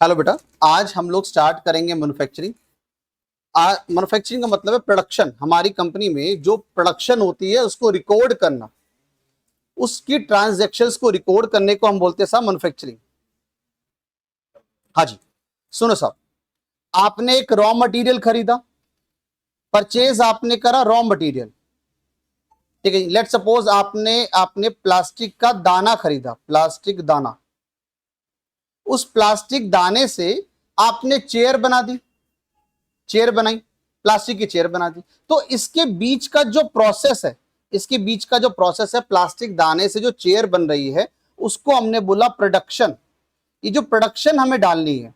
Hello बेटा, आज हम लोग स्टार्ट करेंगे मैन्युफैक्चरिंग। मैन्युफैक्चरिंग का मतलब है प्रोडक्शन। हमारी कंपनी में जो प्रोडक्शन होती है उसको रिकॉर्ड करना, उसकी ट्रांजैक्शंस को रिकॉर्ड करने को हम बोलते हैं साहब मैन्युफैक्चरिंग। हाँ जी, सुनो साहब, आपने एक रॉ मटेरियल खरीदा, परचेज आपने करा रॉ मटेरियल, ठीक है। लेट सपोज आपने आपने प्लास्टिक का दाना खरीदा, प्लास्टिक दाना। उस प्लास्टिक दाने से आपने चेयर बना दी, चेयर बनाई, प्लास्टिक की चेयर बना दी। तो इसके बीच का जो प्रोसेस है, इसके बीच का जो प्रोसेस है, प्लास्टिक दाने से जो चेयर बन रही है, उसको हमने बोला प्रोडक्शन। ये जो प्रोडक्शन हमें डालनी है,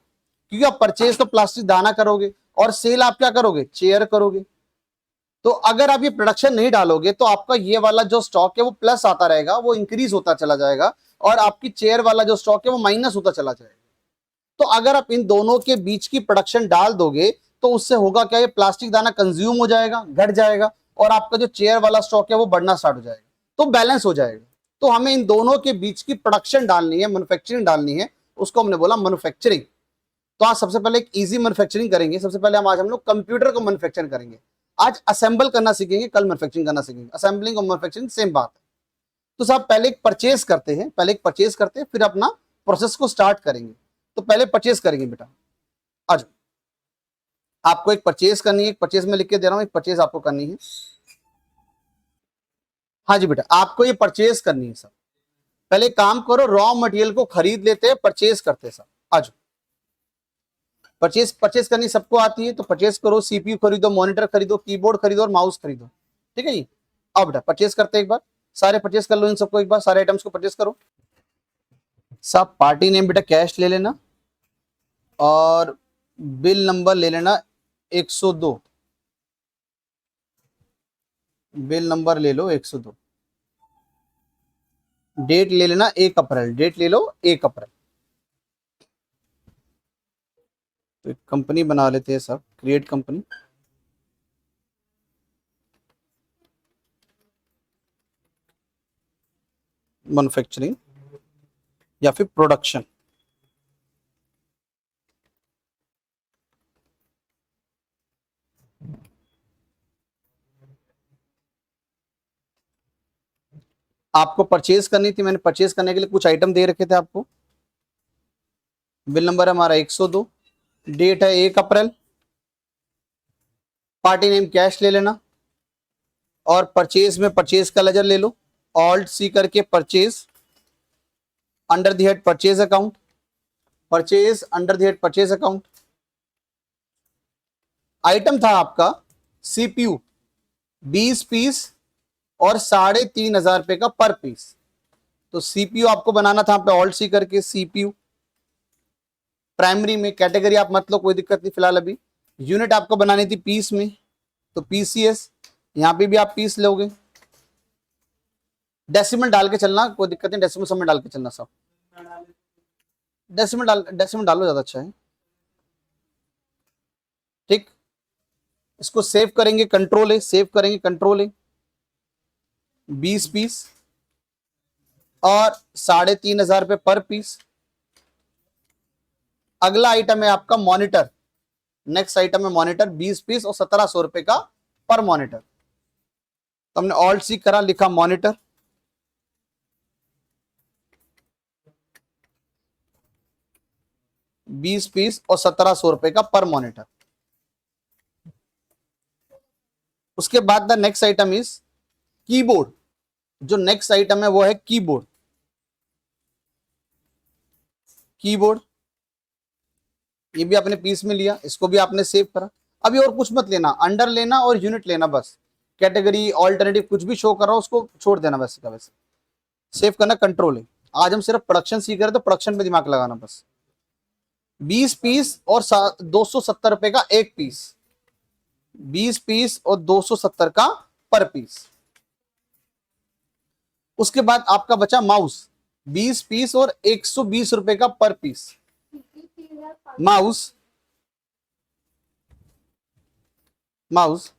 क्योंकि आप परचेज तो प्लास्टिक दाना करोगे और सेल आप क्या करोगे, चेयर करोगे। तो अगर आप ये प्रोडक्शन नहीं डालोगे तो आपका ये वाला जो स्टॉक है वो प्लस आता रहेगा, वो इंक्रीज होता चला जाएगा, और आपकी चेयर वाला जो स्टॉक है वो माइनस होता चला जाएगा। तो अगर आप इन दोनों के बीच की प्रोडक्शन डाल दोगे तो उससे होगा क्या, ये प्लास्टिक दाना कंज्यूम हो जाएगा, घट जाएगा, और आपका जो चेयर वाला स्टॉक है वो बढ़ना स्टार्ट हो जाएगा, तो बैलेंस हो जाएगा। तो हमें इन दोनों के बीच की प्रोडक्शन डालनी है, मैन्युफैक्चरिंग डालनी है, उसको हमने बोला मैन्युफैक्चरिंग। तो आज सबसे पहले एक इजी मैन्युफैक्चरिंग करेंगे। सबसे पहले आज हम लोग कंप्यूटर को मैन्युफैक्चर करेंगे। आज असेंबल करना सीखेंगे, कल मैन्युफैक्चरिंग करना सीखेंगे। असेंबलिंग और मैन्युफैक्चरिंग सेम बात है। तो साहब पहले एक परचेज करते हैं, फिर अपना प्रोसेस को स्टार्ट करेंगे। तो पहले परचेज करेंगे बेटा। आज आपको एक परचेज करनी है, एक परचेज में लिख के दे रहा हूं, एक परचेज आपको करनी है। हाँ जी बेटा, आपको ये परचेज करनी है सर। पहले काम करो, रॉ मटेरियल को खरीद लेते हैं, परचेज करते हैं सर। आज परचेज परचेज करनी सबको आती है, तो परचेज करो, सीपीयू खरीदो, मॉनिटर खरीदो, कीबोर्ड खरीदो और माउस खरीदो, ठीक है जी। अब बेटा परचेज करते हैं, एक बार सारे परचेज कर लो, इन सबको एक बार सारे आइटम्स को परचेज करो। सब पार्टी नेम बेटा कैश ले लेना, और बिल नंबर ले लेना 102, बिल नंबर ले लो 102। डेट ले लेना 1 अप्रैल, डेट ले लो 1 अप्रैल। तो एक कंपनी बना लेते हैं सब, क्रिएट कंपनी। मैन्युफैक्चरिंग या फिर प्रोडक्शन। आपको परचेज करनी थी, मैंने परचेज करने के लिए कुछ आइटम दे रखे थे आपको। बिल नंबर है हमारा 102, डेट है 1 अप्रैल, पार्टी नेम कैश ले लेना, और परचेज में परचेज का लेजर ले लो, ऑल्ट सी करके purchase, under the head purchase account, purchase under the head purchase account. Item था आपका सीपीयू 20 पीस और 3,500 रुपए का पर पीस। तो सीपीयू आपको बनाना था पे ऑल्ट सी करके सीपीयू। प्राइमरी में कैटेगरी आप मत लो, कोई दिक्कत नहीं फिलहाल अभी। यूनिट आपको बनानी थी पीस में, तो पीसीएस, यहां पे भी आप पीस लोगे। डेसिमल डाल के चलना, कोई दिक्कत नहीं, डेसिमल सब में डाल के चलना सब। डेसिमल डालो, ज्यादा अच्छा है, ठीक। इसको सेव करेंगे, कंट्रोल ए, सेव करेंगे, कंट्रोल ए। 20 पीस और 3,500 रुपए पर पीस। अगला आइटम है आपका मॉनिटर। नेक्स्ट आइटम है मॉनिटर, 20 पीस और 1,700 रुपए का पर मॉनिटर। तो हमने ऑल्ट सी करा, लिखा मॉनिटर, 20 पीस और 1,700 रुपए का पर मॉनिटर। उसके बाद the next item is keyboard. जो नेक्स्ट आइटम है वो है कीबोर्ड। कीबोर्ड ये भी आपने पीस में लिया, इसको भी आपने सेव करा। अभी और कुछ मत लेना, अंडर लेना और यूनिट लेना बस। कैटेगरी ऑल्टरनेटिव कुछ भी शो कर रहा हो उसको छोड़ देना वैसे का वैसे। सेव करना, कंट्रोल है। आज हम सिर्फ प्रोडक्शन सीख रहे हैं, तो प्रोडक्शन पे दिमाग लगाना बस। 20 पीस और 270 रुपए का एक पीस, 20 पीस और 270 का पर पीस। उसके बाद आपका बचा माउस, 20 पीस और 120 रुपए का पर पीस। माउस माउस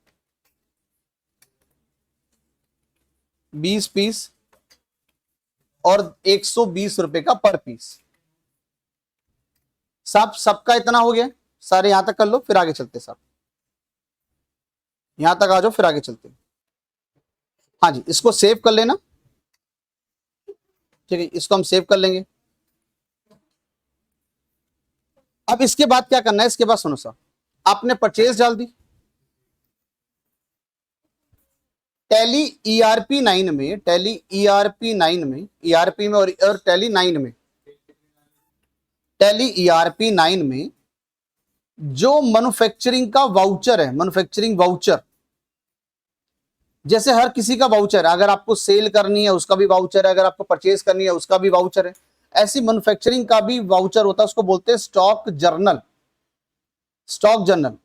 20 पीस और 120 रुपए का पर पीस। साहब सबका इतना हो गया, सारे यहां तक कर लो फिर आगे चलते साहब, यहां तक आ जाओ फिर आगे चलते। हाँ जी, इसको सेव कर लेना, ठीक है, इसको हम सेव कर लेंगे। अब इसके बाद क्या करना है, इसके बाद सुनो साहब, आपने परचेज डाल दी। टैली ईआरपी 9 में, टैली ईआरपी 9 में, ईआरपी में और टैली 9 में, टैली ईआरपी 9 में जो मैन्युफैक्चरिंग का वाउचर है, मैन्युफैक्चरिंग वाउचर, जैसे हर किसी का वाउचर है, अगर आपको सेल करनी है उसका भी वाउचर है, अगर आपको परचेज करनी है उसका भी वाउचर है, ऐसी मैन्युफैक्चरिंग का भी वाउचर होता है, उसको बोलते हैं स्टॉक जर्नल, स्टॉक जर्नल,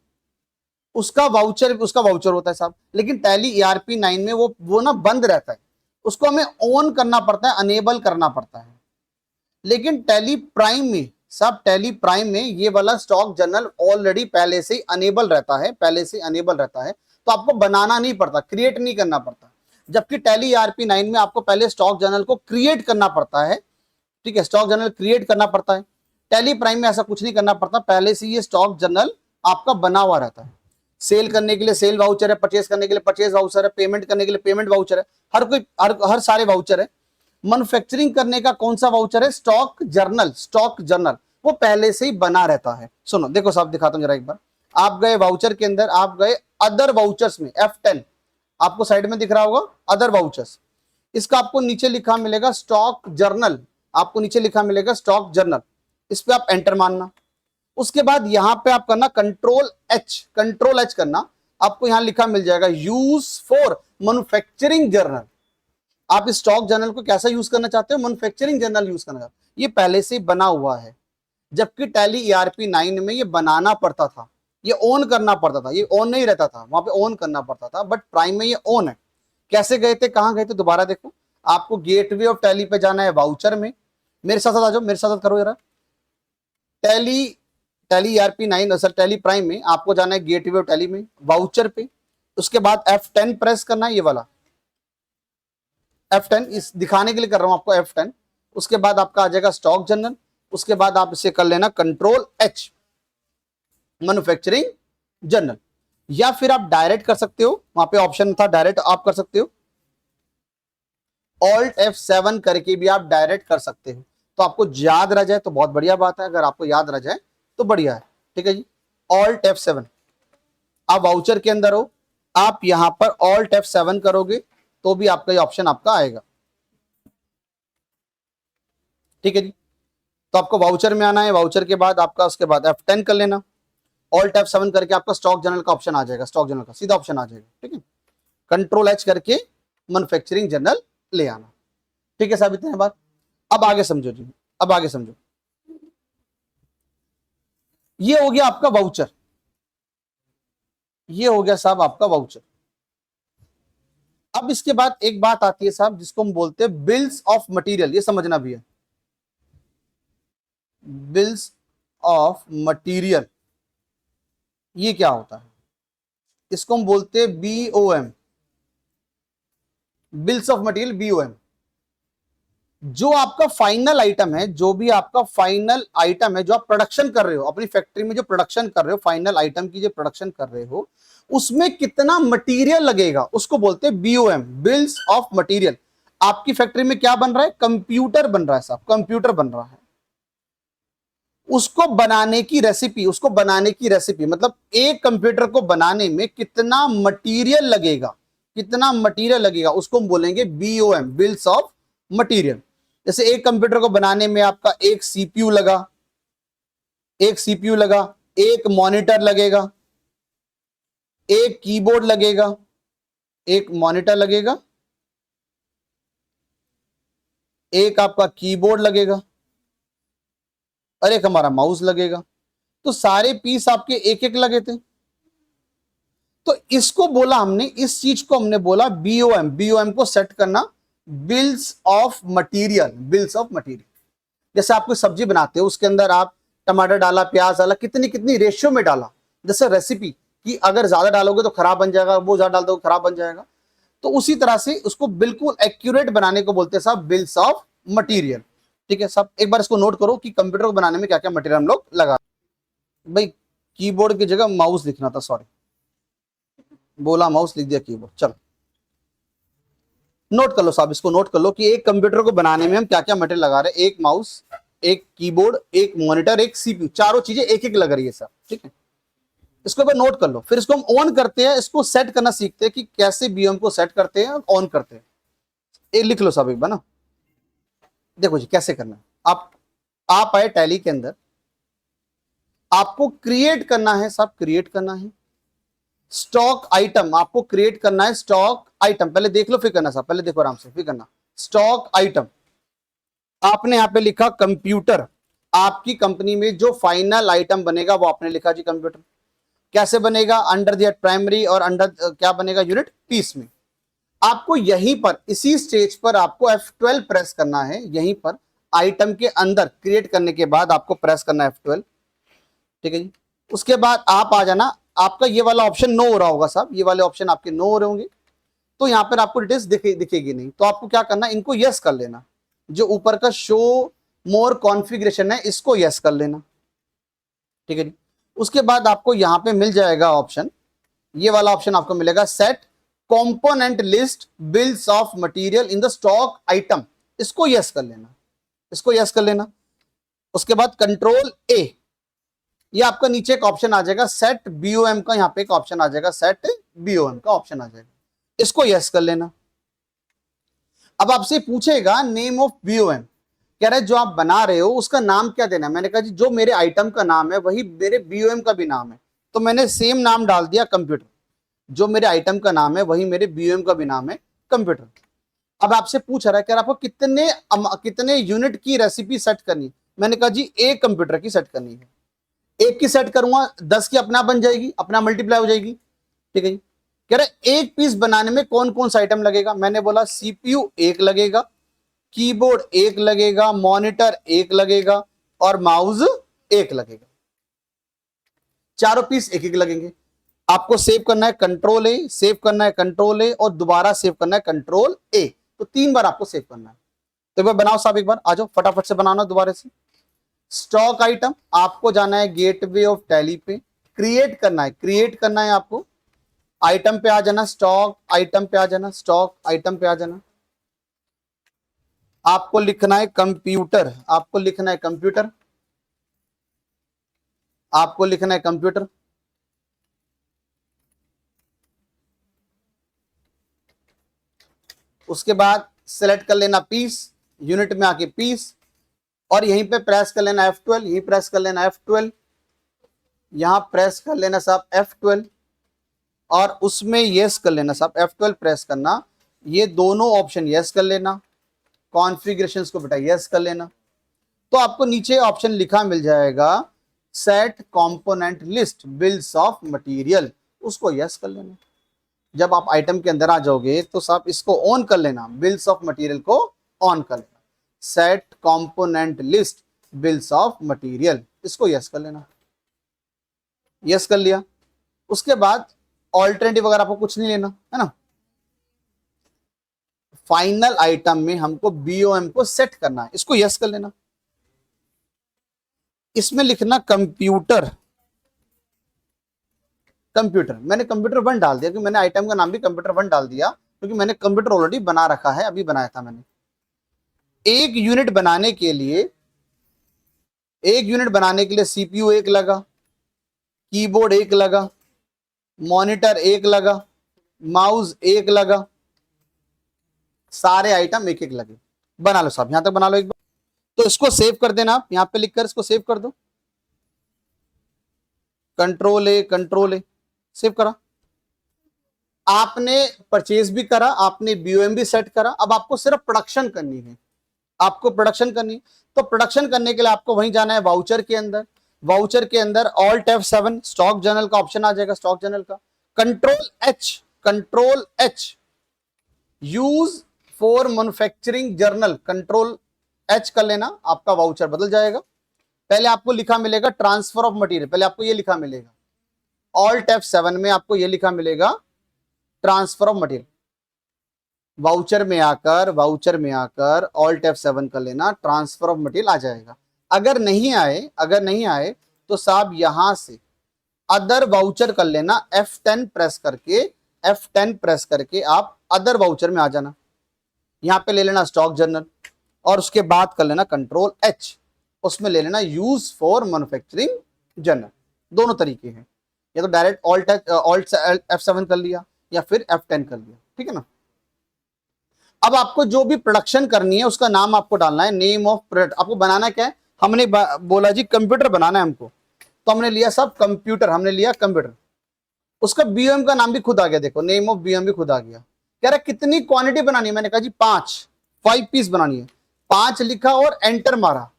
उसका वाउचर होता है साहब। लेकिन टैली ईआरपी 9 में वो ना बंद रहता है, उसको हमें ऑन करना पड़ता है, अनेबल करना पड़ता है। लेकिन टैली प्राइम में साहब, टैली प्राइम में ये वाला स्टॉक जर्नल ऑलरेडी पहले से अनेबल रहता है, पहले से अनेबल रहता है, तो आपको बनाना नहीं पड़ता, क्रिएट नहीं करना पड़ता। जबकि टैली ईआरपी 9 में आपको पहले स्टॉक जर्नल को क्रिएट करना पड़ता है, ठीक है, स्टॉक जर्नल क्रिएट करना पड़ता है। टैली प्राइम में ऐसा कुछ नहीं करना पड़ता, पहले से ये स्टॉक जर्नल आपका बना हुआ रहता है। सेल करने के लिए सेल वाउचर है, परचेज करने के लिए परचेज वाउचर है, पेमेंट करने के लिए पेमेंट वाउचर है, हर सारे वाउचर है। मैन्युफैक्चरिंग करने का कौन सा वाउचर है, स्टॉक जर्नल, स्टॉक जर्नल, वो पहले से ही बना रहता है। सुनो देखो साहब, दिखाता हूं जरा एक बार। आप गए वाउचर के अंदर, आप गए अदर वाउचर्स में, F10 आपको साइड में दिख रहा होगा, अदर वाउचर्स, इसका आपको नीचे लिखा मिलेगा स्टॉक जर्नल, आपको नीचे लिखा मिलेगा स्टॉक जर्नल, इस पे आप एंटर मारना। उसके बाद यहां पे आप करना कंट्रोल एच करना, आपको यहां लिखा मिल जाएगा यूज फॉर मैन्युफैक्चरिंग जर्नल। आप इस स्टॉक जर्नल को कैसा यूज करना चाहते हो, मैन्युफैक्चरिंग जर्नल यूज करना चाहते हो, ये पहले से बना हुआ है। जबकि टैली ईआरपी 9 में ये बनाना पड़ता था, ये ऑन करना पड़ता था, ये ऑन नहीं रहता था, वहां पे ऑन करना पड़ता था, बट प्राइम में ये ऑन है। कैसे गए थे, कहां गए थे, दोबारा देखो, आपको गेटवे ऑफ टैली पे जाना है, वाउचर में, मेरे साथ आ जाओ, मेरे साथ करो जरा, tally tally ERP 9 sir tally prime में आपको जाना है गेटवे ऑफ टैली में, वाउचर पे, उसके बाद F10 प्रेस करना है, ये वाला F10, इस दिखाने के लिए कर रहा हूं आपको F10। उसके बाद आपका आ जाएगा स्टॉक जर्नल, उसके बाद आप इसे कर लेना कंट्रोल H, मैन्युफैक्चरिंग जर्नल, या फिर आप डायरेक्ट कर सकते हो, वहां पे ऑप्शन था डायरेक्ट आप कर सकते हो, Alt F7 करके भी आप डायरेक्ट कर सकते हो। तो आपको याद रह जाए तो बहुत बढ़िया बात है, अगर आपको याद रह जाए तो बढ़िया है, ठीक है जी। Alt F7, आप वाउचर के अंदर हो, आप यहां पर Alt F7 करोगे तो भी आपका ये ऑप्शन आपका आएगा, ठीक है जी। तो आपको वाउचर में आना है, वाउचर के बाद आपका उसके बाद F10 कर लेना, Alt F7 करके आपका स्टॉक जर्नल का ऑप्शन आ जाएगा, स्टॉक जर्नल का सीधा ऑप्शन आ जाएगा, ठीक है। कंट्रोल H करके मैन्युफैक्चरिंग जर्नल ले आना, ठीक है साहब, इतने बात। अब आगे समझो जी, अब आगे समझो, ये हो गया आपका वाउचर, ये हो गया साहब आपका वाउचर। अब इसके बाद एक बात आती है साहब जिसको हम बोलते हैं बिल्स ऑफ मटेरियल, ये समझना भी है, बिल्स ऑफ मटेरियल, ये क्या होता है, इसको हम बोलते हैं BOM, bills of material, BOM। जो आपका फाइनल आइटम है, जो भी आपका फाइनल आइटम है, जो आप प्रोडक्शन कर रहे हो अपनी फैक्ट्री में, जो प्रोडक्शन कर रहे हो, फाइनल आइटम की जो प्रोडक्शन कर रहे हो, उसमें कितना मटेरियल लगेगा, उसको बोलते हैं BOM, बिल्स ऑफ मटेरियल। आपकी फैक्ट्री में क्या बन रहा है, कंप्यूटर बन रहा है साहब, कंप्यूटर बन रहा है, उसको बनाने की रेसिपी, उसको बनाने की रेसिपी मतलब एक कंप्यूटर को बनाने में कितना मटेरियल लगेगा, कितना मटेरियल लगेगा, उसको हम बोलेंगे BOM, बिल्स ऑफ मटेरियल। जैसे एक कंप्यूटर को बनाने में आपका एक CPU लगा, एक CPU लगा, एक मॉनिटर लगेगा, एक कीबोर्ड लगेगा, एक मॉनिटर लगेगा, एक आपका कीबोर्ड लगेगा, और एक हमारा माउस लगेगा। तो सारे पीस आपके एक एक लगे थे। तो इसको बोला हमने, इस चीज को हमने बोला BOM, BOM को सेट करना bills of material, bills of material. जैसे आप कोई सब्जी बनाते हो, उसके अंदर आप टमाटर डाला, प्याज डाला, कितनी कितनी रेशियो में डाला, जैसे रेसिपी कि अगर ज्यादा डालोगे तो खराब बन जाएगा, वो ज्यादा डाल दोगे खराब बन जाएगा। तो उसी तरह से उसको बिल्कुल एक्यूरेट बनाने को बोलते हैं साहब बिल्स ऑफ मटेरियल। ठीक है सब, एक बार इसको नोट करो कि कंप्यूटर को बनाने में क्या क्या मटेरियल हम लोग लगा। भाई कीबोर्ड की जगह माउस लिखना था, सॉरी बोला माउस, लिख दिया कीबोर्ड। चलो नोट कर लो साहब, इसको नोट कर लो कि एक कंप्यूटर को बनाने में हम क्या क्या मटेरियल लगा रहे हैं। एक माउस, एक कीबोर्ड, एक मॉनिटर, एक सीपीयू, चारों चीजें एक एक लग रही है सर, ठीक है। इसको एक बार नोट कर लो, फिर इसको हम ऑन करते हैं, इसको सेट करना सीखते हैं कि कैसे बीओएम को सेट करते हैं और ऑन करते हैं। ये लिख लो साहब एक बार ना, देखो जी कैसे करना है। आप आए टैली के अंदर, आपको क्रिएट करना है साहब, क्रिएट करना है स्टॉक आइटम, आपको क्रिएट करना है स्टॉक आइटम। पहले देख लो फिर करना साहब, पहले देखो आराम से फिर करना। स्टॉक आइटम आपने यहां पे लिखा कंप्यूटर, आपकी कंपनी में जो फाइनल आइटम बनेगा वो आपने लिखा जी कंप्यूटर। कैसे बनेगा? अंडर द प्राइमरी और अंडर क्या बनेगा यूनिट पीस में। आपको यहीं पर इसी स्टेज पर आपको F12 प्रेस करना है, यहीं पर आइटम के अंदर क्रिएट करने के बाद आपको प्रेस करना है F12, ठीक है जी। उसके बाद आप आ जाना, आपका ये वाला ऑप्शन नो हो रहा होगा साहब, ये वाले ऑप्शन आपके नो हो रहे होंगे, तो यहां पर आपको डिटेल्स दिखेगी नहीं, तो आपको क्या करना, इनको यस कर लेना। जो ऊपर का शो मोर कॉन्फ़िगरेशन है इसको यस कर लेना, ठीक है जी। उसके बाद आपको यहां पे मिल जाएगा ऑप्शन, ये वाला ऑप्शन आपको मिलेगा set component list bills of material in the stock item, इसको यस कर लेना, इसको यस कर लेना। उसके बाद कंट्रोल ए, ये आपका नीचे एक ऑप्शन आ जाएगा सेट बीओएम का, यहां पे एक ऑप्शन आ जाएगा सेट बीओएम का ऑप्शन आ जाएगा, इसको यस कर लेना। अब आपसे पूछेगा नेम ऑफ बीओएम, कह रहे जो आप बना रहे हो उसका नाम क्या देना है। मैंने कहा जी जो मेरे आइटम का नाम है वही मेरे बीओएम का भी नाम है, तो मैंने सेम नाम डाल दिया कंप्यूटर। जो मेरे आइटम का नाम है वही मेरे बीओएम का भी नाम है कंप्यूटर। अब आपसे पूछ रहा है कि आपको कितने यूनिट की रेसिपी सेट करनी है। मैंने कहा जी एक कंप्यूटर की सेट करनी है, एक की सेट करूंगा 10 की अपना बन जाएगी, अपना मल्टीप्लाई हो जाएगी, ठीक है जी। कह रहे एक पीस बनाने में कौन कौन सा आइटम लगेगा। मैंने बोला सीपीयू एक लगेगा, कीबोर्ड एक लगेगा, मॉनिटर एक लगेगा और माउस एक लगेगा, चारों पीस एक एक लगेंगे। आपको सेव करना है कंट्रोल ए, सेव करना है कंट्रोल ए और दोबारा सेव करना है कंट्रोल ए, तो 3 बार आपको सेव करना है। तो एक बार बनाओ साहब, एक बार आ जाओ फटाफट से बनाना दोबारा से। स्टॉक आइटम आपको जाना है गेटवे ऑफ टैली पे, क्रिएट करना है, क्रिएट करना है आपको, आइटम पे आ जाना, स्टॉक आइटम पे आ जाना, स्टॉक आइटम पे आ जाना। आपको लिखना है कंप्यूटर, आपको लिखना है कंप्यूटर, आपको लिखना है कंप्यूटर। उसके बाद सेलेक्ट कर लेना पीस, यूनिट में आके पीस, और यहीं पे प्रेस कर लेना F12, यहीं प्रेस कर लेना F12, यहां प्रेस कर लेना साहब F12 और उसमें यस कर लेना साहब, F12 प्रेस करना, ये दोनों ऑप्शन यस कर लेना, कॉन्फ़िगरेशंस को बेटा यस कर लेना। तो आपको नीचे ऑप्शन लिखा मिल जाएगा set component list bills of material, उसको यस कर लेना। जब आप आइटम के अंदर आ जाओगे तो साहब इसको ऑन कर लेना, बिल्स ऑफ मटेरियल को ऑन कर लेना, set component list bills of material, इसको यस कर लेना। यस कर लिया। उसके बाद ऑल्टरनेटिव वगैरह आपको कुछ नहीं लेना है ना। फाइनल आइटम में हमको बीओएम को सेट करना है, इसको यस कर लेना। इसमें लिखना कंप्यूटर, कंप्यूटर मैंने कंप्यूटर 1 डाल दिया क्योंकि मैंने आइटम का नाम भी कंप्यूटर 1 डाल दिया क्योंकि मैंने कंप्यूटर ऑलरेडी बना रखा है, अभी बनाया था मैंने। एक यूनिट बनाने के लिए, एक यूनिट बनाने के लिए सीपीयू एक लगा, कीबोर्ड एक लगा, मॉनिटर एक लगा, माउस एक लगा, सारे आइटम एक एक लगे। बना लो साहब, यहां तक बना लो एक बार। तो इसको सेव कर देना, आप यहां पे लिखकर इसको सेव कर दो, कंट्रोल ए, कंट्रोल ए, सेव करा। आपने परचेज भी करा, आपने बीओएम भी सेट करा, अब आपको सिर्फ प्रोडक्शन करनी है, आपको प्रोडक्शन करनी है। तो प्रोडक्शन करने के लिए आपको वहीं जाना है वाउचर के अंदर, वाउचर के अंदर ऑल्ट F7 स्टॉक जर्नल का ऑप्शन आ जाएगा, स्टॉक जर्नल का, control H, control H use for manufacturing journal, control H कर लेना, आपका वाउचर बदल जाएगा। पहले आपको लिखा मिलेगा ट्रांसफर ऑफ मटेरियल, पहले आपको ये लिखा मिलेगा, ऑल्ट F7 में आपको ये लिखा मिलेगा ट्रांसफर ऑफ मटेरियल, वाउचर में आकर ऑल्ट F7 कर लेना, ट्रांसफर ऑफ मटेरियल आ जाएगा। अगर नहीं आए तो साहब यहां से अदर वाउचर कर लेना, F10 प्रेस करके आप अदर वाउचर में आ जाना। यहां पे ले लेना स्टॉक जर्नल और उसके बाद कर लेना कंट्रोल H, उसमें ले लेना यूज फॉर मैन्युफैक्चरिंग जर्नल। दोनों तरीके हैं, या तो डायरेक्ट ऑल्ट F7 कर लिया या फिर F10 कर लिया, ठीक है ना। अब आपको जो भी प्रोडक्शन करनी है उसका नाम आपको डालना है, नेम ऑफ प्रोडक्ट। आपको बनाना क्या है, हमने बोला जी कंप्यूटर बनाना है हमको, तो हमने लिया सब कंप्यूटर, हमने लिया कंप्यूटर। उसका बीओएम का नाम भी खुद आ गया, देखो नेम ऑफ बीओएम भी खुद आ गया। कह रहा कितनी क्वांटिटी बनानी है, मैंने कहा जी 5 पीस बनानी है। 5 लिखा और एंटर मारा।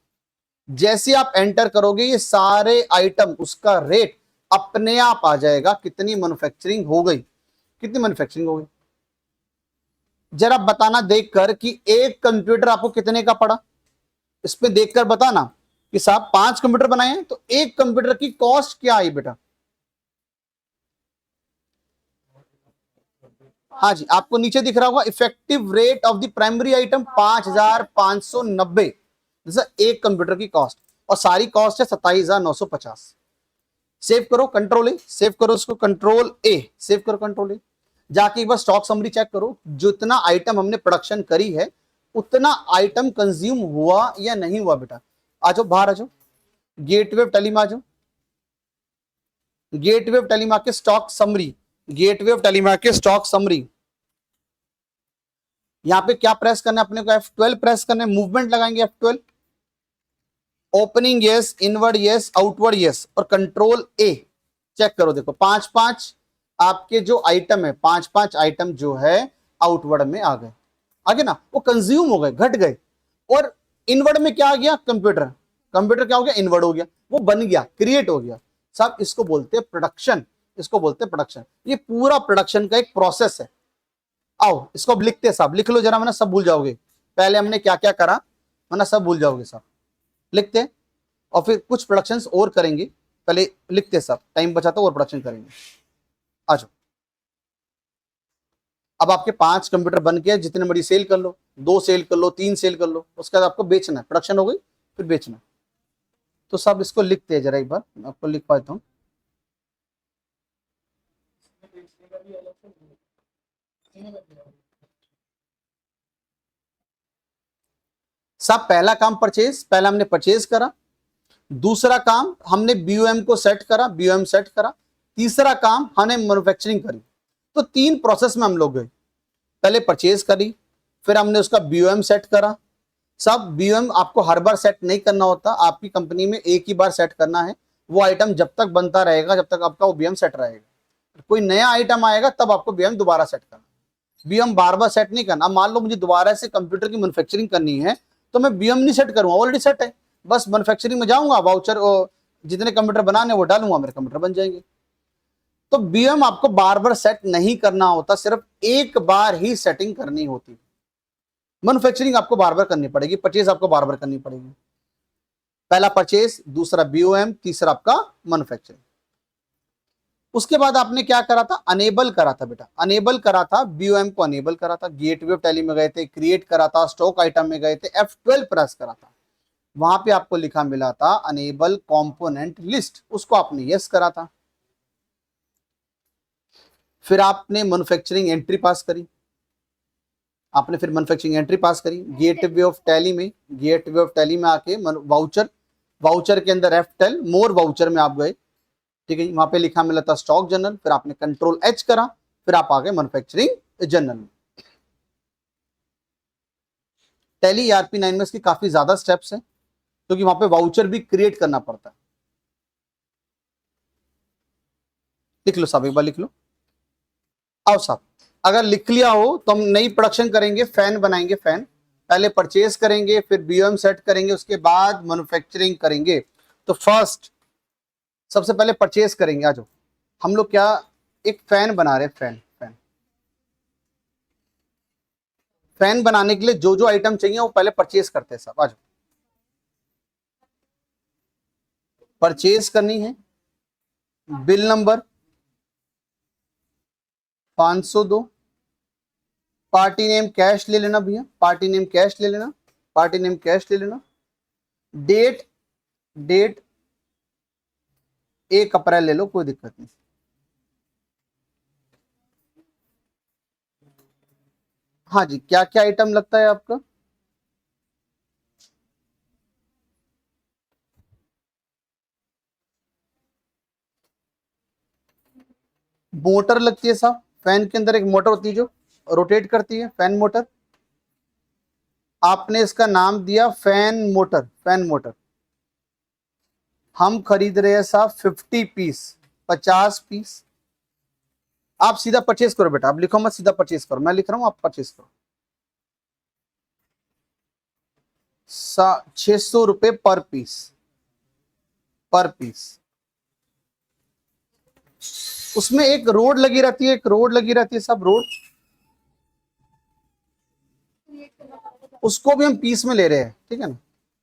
जैसे आप एंटर करोगे ये सारे आइटम, उसका रेट अपने आप आ जाएगा, कितनी मैन्युफैक्चरिंग हो गई, कितनी मैन्युफैक्चरिंग हो गई। जरा बताना देखकर कि एक कंप्यूटर आपको कितने का पड़ा, इस पे देखकर बताना कि साहब 5 कंप्यूटर बनाए हैं तो एक कंप्यूटर की कॉस्ट क्या आई बेटा। हाँ जी, आपको नीचे दिख रहा होगा effective rate of the primary item 5590, जैसे एक कंप्यूटर की कॉस्ट, और सारी कॉस्ट है 27,950। सेव करो कंट्रोल ए, सेव करो उसको कंट्रोल ए, सेव करो कंट्रोल ए। जाके एक बार स्टॉक समरी चेक करो, जितना आइटम हमने प्रोडक्शन करी है उतना आइटम कंज्यूम हुआ या नहीं हुआ बेटा। आ जाओ बाहर, आ जाओ गेटवे टैली में, आ जाओ गेटवे टैली में आके स्टॉक समरी, गेटवे टैली में आके स्टॉक समरी। यहां पे क्या प्रेस करना है अपने को, F12 प्रेस करना है, मूवमेंट लगाएंगे F12, opening yes, inward yes, outward yes, और कंट्रोल ए। चेक करो, देखो 5 आपके जो आइटम है, 5 आइटम जो है आउटवर्ड में आ गए, आगे ना, वो कंज्यूम हो गए, घट गए। और इनवर्ड में क्या आ गया, कंप्यूटर, कंप्यूटर क्या हो गया, इनवर्ड हो गया, वो बन गया, क्रिएट हो गया। साहब इसको बोलते हैं प्रोडक्शन, इसको बोलते हैं प्रोडक्शन। ये पूरा प्रोडक्शन का एक प्रोसेस है। आओ इसको अब लिखते हैं साहब, लिख लो जरा, वरना सब भूल जाओगे, पहले हमने क्या क्या करा, वरना सब भूल जाओगे साहब। लिखते हैं और फिर कुछ प्रोडक्शंस और करेंगे, पहले लिखते हैं साहब, टाइम बचाता और प्रोडक्शन करेंगे। आ जाओ, अब आपके 5 कंप्यूटर बन के, जितने मर्जी सेल कर लो, 2 सेल कर लो, 3 सेल कर लो, उसके बाद आपको बेचना है, प्रोडक्शन हो गई फिर बेचना। तो सब इसको लिखते हैं जरा एक बार, मैं आपको लिख पाता हूँ। सब पहला काम परचेज, पहला हमने परचेज करा, दूसरा काम हमने बीओएम को सेट करा, बीओएम सेट करा, तीसरा काम हमने मैन्युफैक्चरिंग करी। तो 3 प्रोसेस में हम लोग गए, पहले परचेज करी, फिर हमने उसका बीओएम सेट करा। सब बीओएम आपको हर बार सेट नहीं करना होता, आपकी कंपनी में एक ही बार सेट करना है। वो आइटम जब तक बनता रहेगा, जब तक आपका वो बीओएम सेट रहेगा। कोई नया आइटम आएगा तब आपको बीओएम दोबारा सेट करना, बीओएम बार बार सेट नहीं करना। मान लो मुझे दोबारा से कंप्यूटर की मैन्युफैक्चरिंग करनी है तो मैं बीएम नहीं सेट करूंगा, ऑलरेडी सेट है, बस मैन्युफैक्चरिंग में जाऊंगा, वाउचर जितने कंप्यूटर बनाने वो डालूंगा, मेरे कंप्यूटर बन जाएंगे। तो बीएम आपको बार बार सेट नहीं करना होता, सिर्फ एक बार ही सेटिंग करनी होती। मैन्युफैक्चरिंग आपको बार बार करनी पड़ेगी, परचेज आपको बार बार करनी पड़ेगी। पहला परचेज, दूसरा बीओएम, तीसरा आपका मैन्युफैक्चरिंग। उसके बाद आपने क्या करा था, अनेबल करा था बेटा, अनेबल करा था, बीओएम को अनेबल करा था, गेटवे टैली में गए थे, क्रिएट करा था, स्टॉक आइटम में गए थे, F12 प्रेस करा था, वहां पे आपको लिखा मिला था अनेबल कंपोनेंट लिस्ट, उसको आपने यस करा था। फिर आपने मैन्युफैक्चरिंग एंट्री पास करी, आपने फिर मैन्युफैक्चरिंग एंट्री पास करी, गेटवे ऑफ टैली में, गेटवे ऑफ टैली में आके वाउचर, वाउचर के अंदर F12 मोर वाउचर में आप गए, ठीक है, वहां पे लिखा मिला था स्टॉक जर्नल, फिर आपने कंट्रोल H करा, फिर आप आ गए मैन्युफैक्चरिंग जर्नल में। टैली ERP9 में इसकी काफी ज्यादा स्टेप्स हैं, क्योंकि वहां पे वाउचर भी क्रिएट करना पड़ता है। लिख लो साहब, एक बार लिख लो। आओ साहब, अगर लिख लिया हो तो हम नई प्रोडक्शन करेंगे, फैन बनाएंगे, फैन पहले परचेज करेंगे, फिर बीओएम सेट करेंगे, उसके बाद मैन्युफैक्चरिंग करेंगे। तो फर्स्ट सबसे पहले परचेज करेंगे। आ जाओ, हम लोग क्या एक फैन बना रहे, फैन फैन फैन बनाने के लिए जो जो आइटम चाहिए वो पहले परचेज करते हैं साहब। आ जाओ, परचेज करनी है, bill number 502, party name cash ले लेना भैया, पार्टी नेम कैश ले लेना, पार्टी नेम कैश ले लेना। डेट, डेट 1 अप्रैल ले लो, कोई दिक्कत नहीं। हाँ जी, क्या क्या आइटम लगता है आपका? मोटर लगती है साहब, फैन के अंदर एक मोटर होती है जो रोटेट करती है, फैन मोटर। आपने इसका नाम दिया फैन मोटर, फैन मोटर। हम खरीद रहे हैं साहब 50 पीस, 50 पीस। आप सीधा परचेज करो बेटा, आप लिखो मत, सीधा परचेज करो, मैं लिख रहा हूं, आप परचेज करो। 600 रुपए पर पीस, पर पीस। उसमें एक रोड लगी रहती है, एक रोड लगी रहती है सब, रोड, उसको भी हम पीस में ले रहे हैं, ठीक है ना।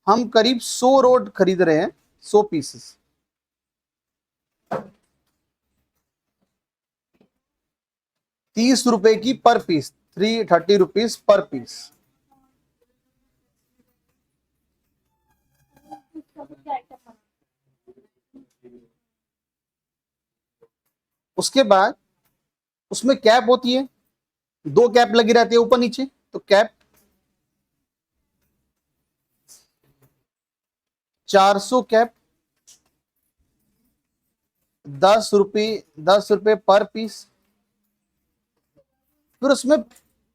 हम करीब 100 रोड खरीद रहे हैं, 100 पीसेस। 30 रुपए की पर पीस, 330 रुपीज पर पीस। उसके बाद उसमें कैप होती है, 2 कैप लगी रहती है ऊपर नीचे, तो कैप 400 कैप, 10 रुपये, 10 रुपये पर पीस। फिर उसमें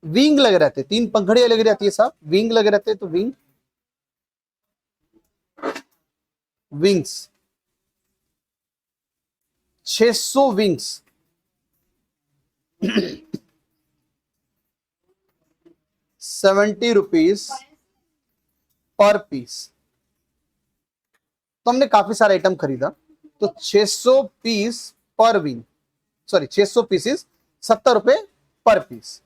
विंग लगे रहते हैं, 3 पंखड़ियां लगी रहती है साहब, विंग लगे रहते हैं, तो wing, wings 600 wings 70 rupees per piece. तो हमने काफी सारा आइटम खरीदा, तो 600 पीस पर विंग, सॉरी 600 पीसेस 70 रुपए पर पीस।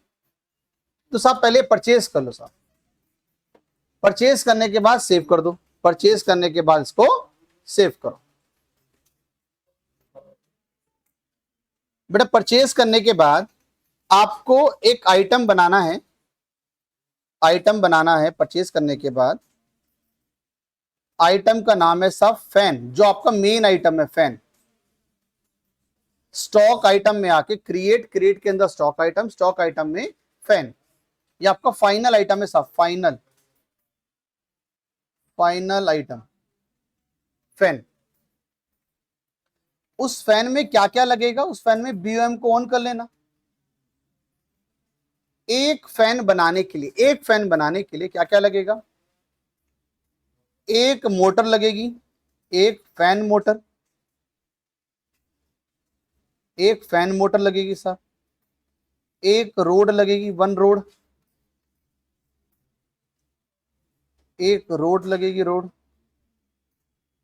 तो साहब पहले परचेज कर लो साहब, परचेज करने के बाद सेव कर दो, परचेज करने के बाद इसको सेव करो बेटा। परचेज करने के बाद आपको एक आइटम बनाना है, आइटम बनाना है परचेज करने के बाद। आइटम का नाम है साहब फैन, जो आपका मेन आइटम है फैन। स्टॉक आइटम में आके क्रिएट, क्रिएट के अंदर स्टॉक आइटम, स्टॉक आइटम में फैन, ये आपका फाइनल आइटम है साहब, फाइनल, फाइनल आइटम फैन। उस फैन में क्या क्या लगेगा, उस फैन में बीओएम को ऑन कर लेना। एक फैन बनाने के लिए, एक फैन बनाने के लिए क्या क्या लगेगा? एक मोटर लगेगी, एक फैन मोटर, एक फैन मोटर लगेगी साहब। एक रोड लगेगी, 1 रोड, एक रोड लगेगी, रोड।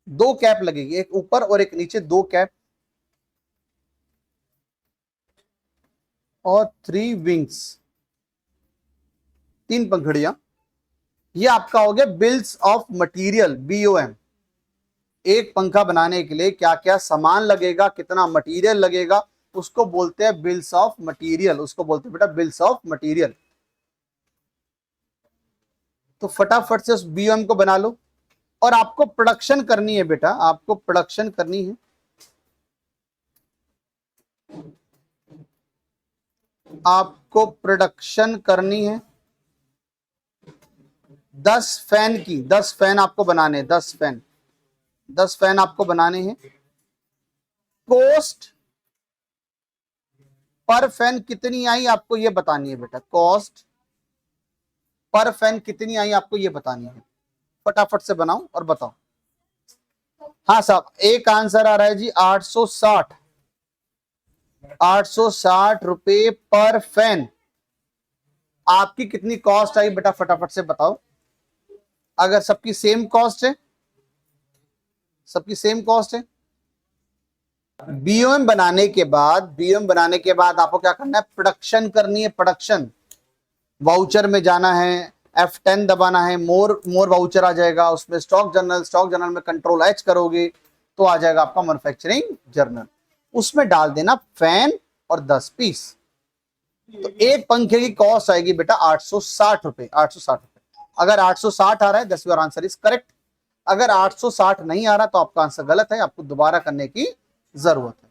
2 कैप लगेगी, एक ऊपर और एक नीचे, 2 कैप और 3 विंग्स, 3 पंखड़ियां। ये आपका हो गया बिल्स ऑफ मटेरियल, बीओएम। एक पंखा बनाने के लिए क्या क्या सामान लगेगा, कितना मटेरियल लगेगा, उसको बोलते हैं बिल्स ऑफ मटेरियल, उसको बोलते हैं बेटा बिल्स ऑफ मटेरियल। तो फटाफट से उस बीओएम को बना लो, और आपको प्रोडक्शन करनी है बेटा, आपको प्रोडक्शन करनी है। आपको प्रोडक्शन करनी है 10 फैन की, 10 फैन आपको बनाने हैं, 10 फैन, 10 फैन आपको बनाने हैं। कॉस्ट पर फैन कितनी आई आपको ये बतानी है बेटा, कॉस्ट पर फैन कितनी आई आपको ये बतानी है। फटाफट से बनाओ और बताओ। हाँ साहब, एक आंसर आ रहा है जी 860, 860 रुपए पर फैन। आपकी कितनी कॉस्ट आई बेटा, फटाफट से बताओ। अगर सबकी सेम कॉस्ट है, सबकी सेम कॉस्ट है, बीओएम बनाने के बाद, बीओएम बनाने के बाद आपको क्या करना है, प्रोडक्शन करनी है, प्रोडक्शन। वाउचर में जाना है, F10 दबाना है, मोर वाउचर आ जाएगा, उसमें स्टॉक जर्नल, स्टॉक जर्नल में कंट्रोल H करोगे तो आ जाएगा आपका मैन्युफैक्चरिंग जर्नल। उसमें डाल देना फैन और 10 पीस। तो एक पंखे की कॉस्ट आएगी बेटा 860 रुपए, 860 रुपए। अगर 860 आ रहा है दस योर आंसर इज करेक्ट। अगर 860 नहीं आ रहा तो आपका आंसर गलत है, आपको दोबारा करने की जरूरत है।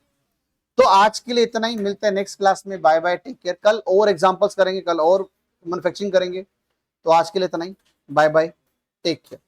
तो आज के लिए इतना ही, मिलते हैं नेक्स्ट क्लास में। Bye bye, take care. कल और एग्जांपल्स करेंगे, कल और मैन्युफैक्चरिंग करेंगे। तो आज के लिए इतना ही, बाय बाय, टेक केयर।